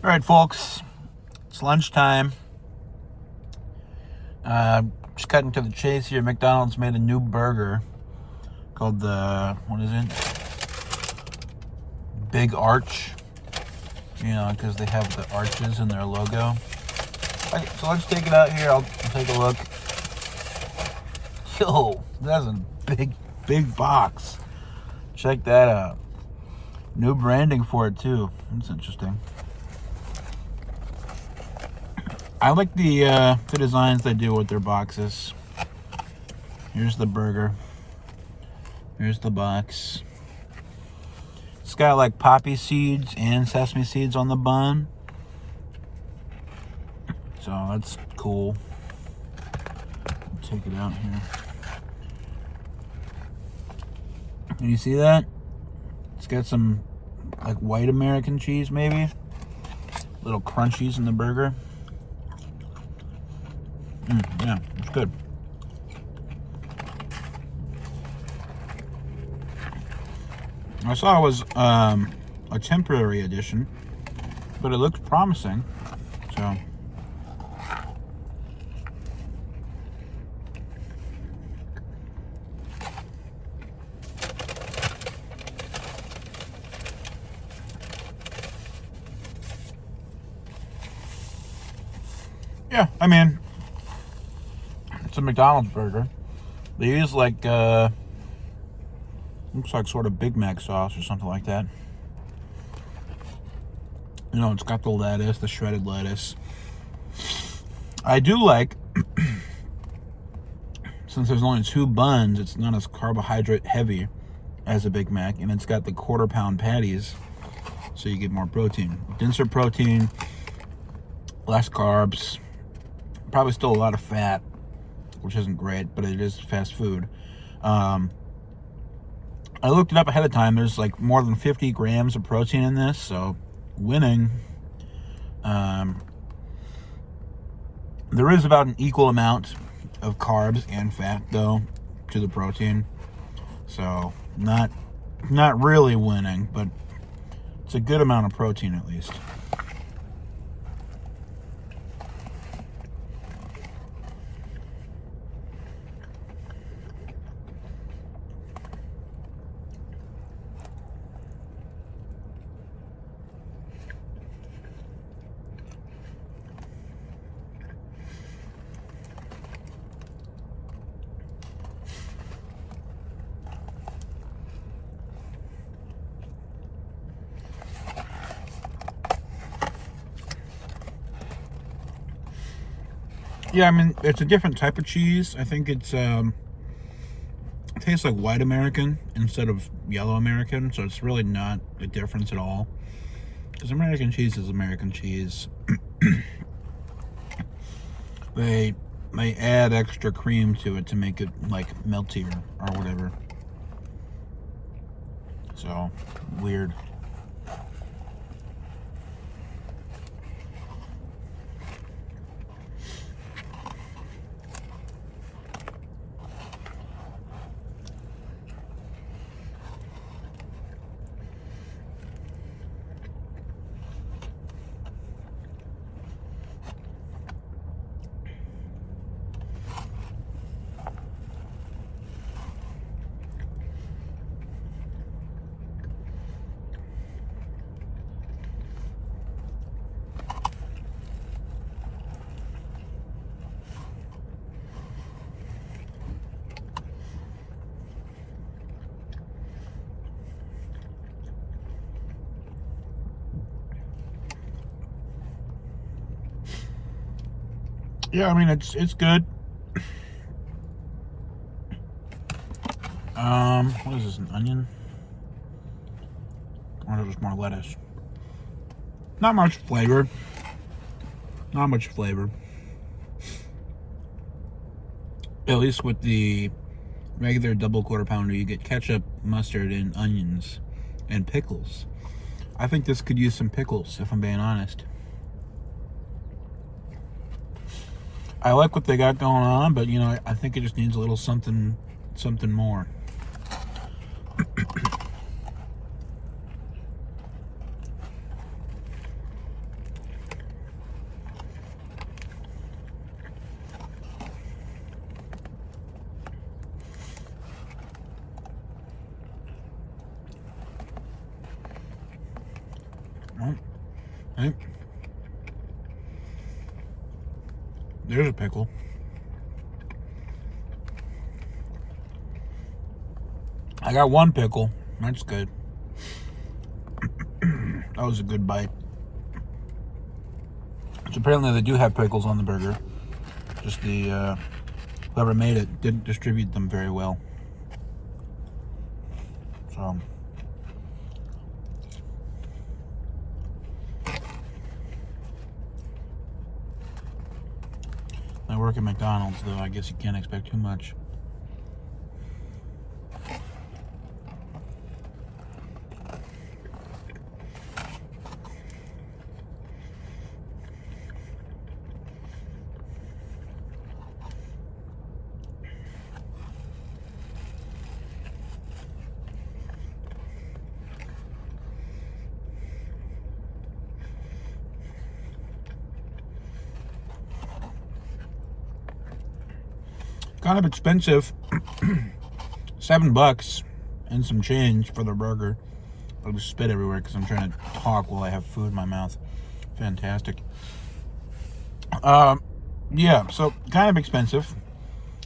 All right, folks, it's lunchtime. Just cutting to the chase here. McDonald's made a new burger called what is it? Big Arch. You know, because they have the arches in their logo. Okay, so let's take it out here. I'll take a look. Yo, that's a big box. Check that out. New branding for it too. That's interesting. I like the designs they do with their boxes. Here's the burger. Here's the box. It's got like poppy seeds and sesame seeds on the bun. So that's cool. Take it out here. Can you see that? It's got some like white American cheese maybe. Little crunchies in the burger. Yeah, it's good. I saw it was a temporary edition, but it looks promising. So, yeah, I mean, it's a McDonald's burger. They use like looks like sort of Big Mac sauce or something like that. You know, it's got the lettuce, the shredded lettuce. I do like, since there's only 2 buns, it's not as carbohydrate heavy as a Big Mac, and it's got the quarter-pound patties, so you get more protein. Denser protein, less carbs, probably still a lot of fat, which isn't great, but it is fast food. I looked it up ahead of time. There's like more than 50 grams of protein in this, so winning. There is about an equal amount of carbs and fat, though, to the protein. So not really winning, but it's a good amount of protein at least. Yeah, I mean, it's a different type of cheese. I think it tastes like white American instead of yellow American, so it's really not a difference at all. Because American cheese is American cheese. They add extra cream to it to make it like meltier or whatever. So, weird. Yeah, I mean, it's good. What is this, an onion? Or just more lettuce? Not much flavor. Not much flavor. At least with the regular double quarter pounder, you get ketchup, mustard, and onions, and pickles. I think this could use some pickles, if I'm being honest. I like what they got going on, but you know, I think it just needs a little something more. Oh, hey. There's a pickle. I got one pickle. That's good. That was a good bite. So apparently they do have pickles on the burger. Just the whoever made it didn't distribute them very well. So I work at McDonald's, though. I guess you can't expect too much. Kind of expensive. $7 and some change for the burger. I'll just spit everywhere because I'm trying to talk while I have food in my mouth. Fantastic. Yeah, so kind of expensive.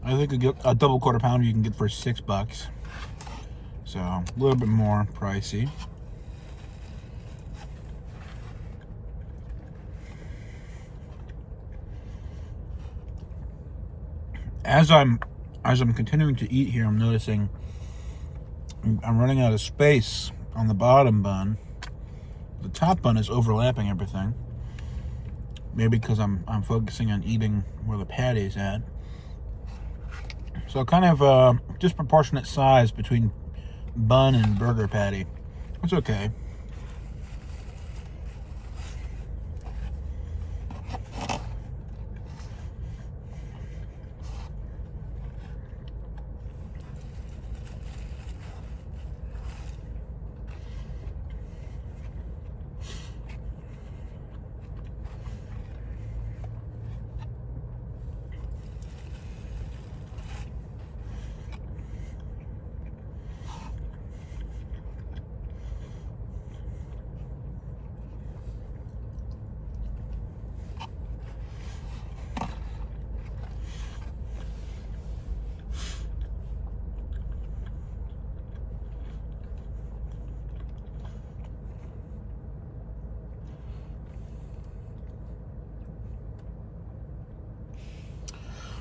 I think a double quarter pounder you can get for $6. So a little bit more pricey. As I'm continuing to eat here, I'm noticing I'm running out of space on the bottom bun. The top bun is overlapping everything. Maybe because I'm focusing on eating where the patty's at. So kind of disproportionate size between bun and burger patty. It's okay.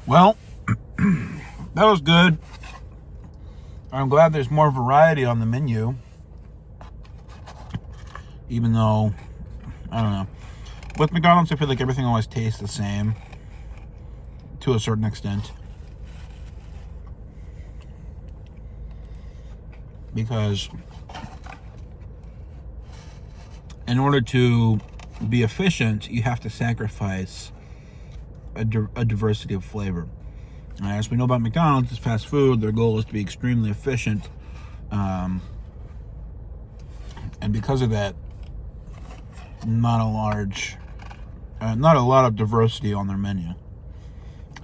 Well, that was good. I'm glad there's more variety on the menu. Even though, I don't know. With McDonald's, I feel like everything always tastes the same. To a certain extent. Because in order to be efficient, you have to sacrifice a diversity of flavor. As we know about McDonald's, it's fast food. Their goal is to be extremely efficient. And because of that, not a lot of diversity on their menu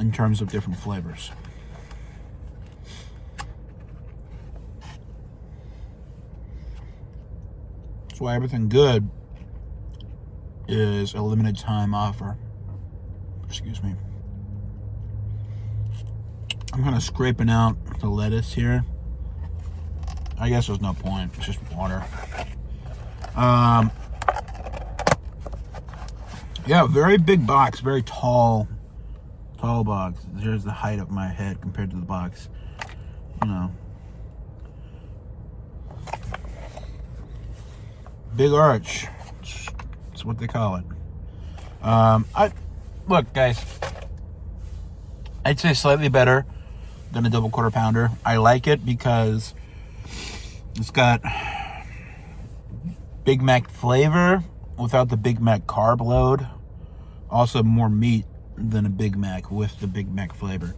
in terms of different flavors. That's why everything good is a limited time offer. Excuse me. I'm kind of scraping out the lettuce here. I guess there's no point. It's just water. Yeah, very big box. Very tall box. There's the height of my head compared to the box. You know. Big arch. That's what they call it. Look, guys. I'd say slightly better than a double quarter pounder. I like it because it's got Big Mac flavor without the Big Mac carb load. Also more meat than a Big Mac with the Big Mac flavor.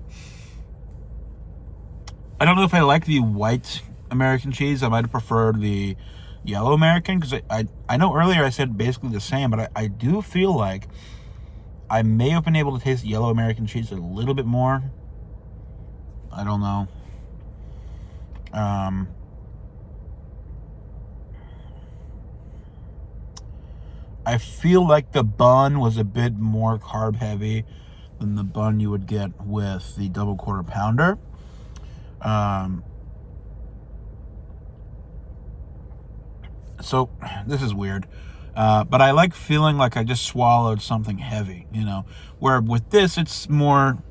I don't know if I like the white American cheese. I might have preferred the yellow American because I know earlier I said basically the same, but I do feel like I may have been able to taste yellow American cheese a little bit more. I don't know. I feel like the bun was a bit more carb heavy than the bun you would get with the double quarter pounder. So this is weird. But I like feeling like I just swallowed something heavy, where with this, it's more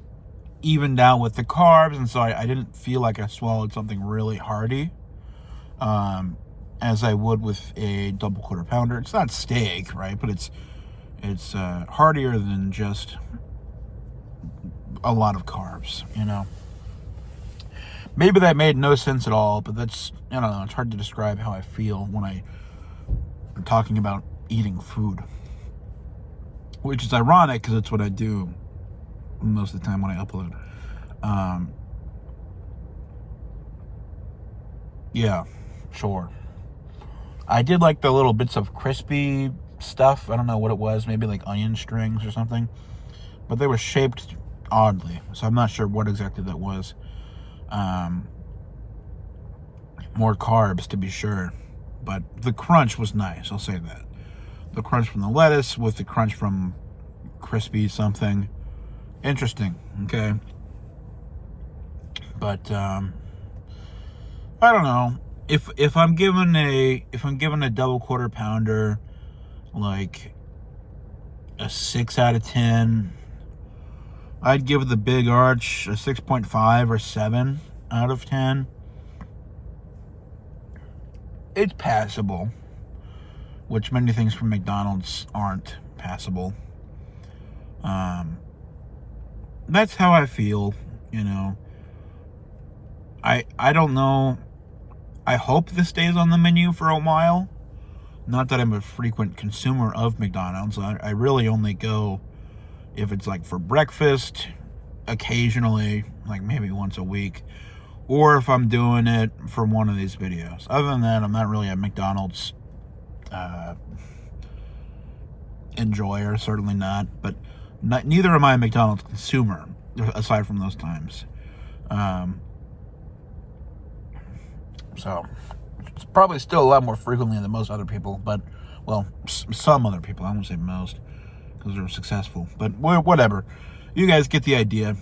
evened out with the carbs. And so I didn't feel like I swallowed something really hearty, as I would with a double quarter pounder. It's not steak, right? But it's heartier than just a lot of carbs, Maybe that made no sense at all, but that's, I don't know, it's hard to describe how I feel when I'm talking about eating food. Which is ironic, because it's what I do most of the time when I upload. Yeah, sure. I did like the little bits of crispy stuff. I don't know what it was, maybe like onion strings or something. But they were shaped oddly, so I'm not sure what exactly that was. More carbs, to be sure, but the crunch was nice, I'll say that. The crunch from the lettuce with the crunch from crispy something. Interesting, okay? But I don't know. If I'm given a double quarter pounder like a 6 out of 10, I'd give the Big Arch a 6.5 or 7 out of 10. It's passable, which many things from McDonald's aren't passable. That's how I feel, I don't know. I hope this stays on the menu for a while. Not that I'm a frequent consumer of McDonald's. I really only go if it's like for breakfast, occasionally, like maybe once a week, or if I'm doing it for one of these videos. Other than that, I'm not really a McDonald's enjoyer, certainly not, but neither am I a McDonald's consumer, aside from those times. So it's probably still a lot more frequently than most other people, but, well, some other people. I won't say most, because they're successful, but whatever. You guys get the idea.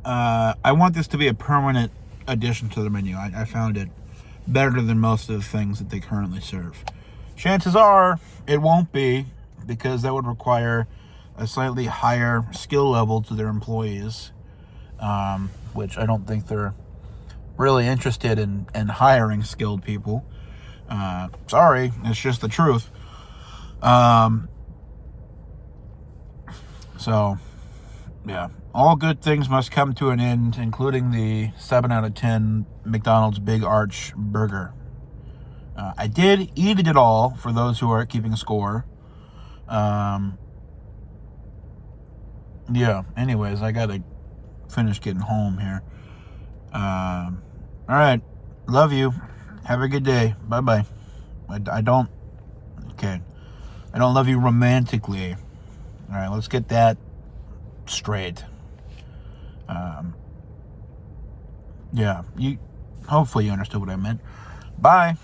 I want this to be a permanent addition to the menu. I found it better than most of the things that they currently serve. Chances are it won't be, because that would require a slightly higher skill level to their employees, which I don't think they're really interested in hiring skilled people. Sorry, it's just the truth. So, yeah, all good things must come to an end, including the 7 out of 10 McDonald's Big Arch burger. I did eat it all, for those who are keeping score. Yeah, anyways, I gotta finish getting home here. All right, love you. Have a good day. Bye-bye. I don't love you romantically. All right, let's get that straight. Yeah, hopefully you understood what I meant. Bye.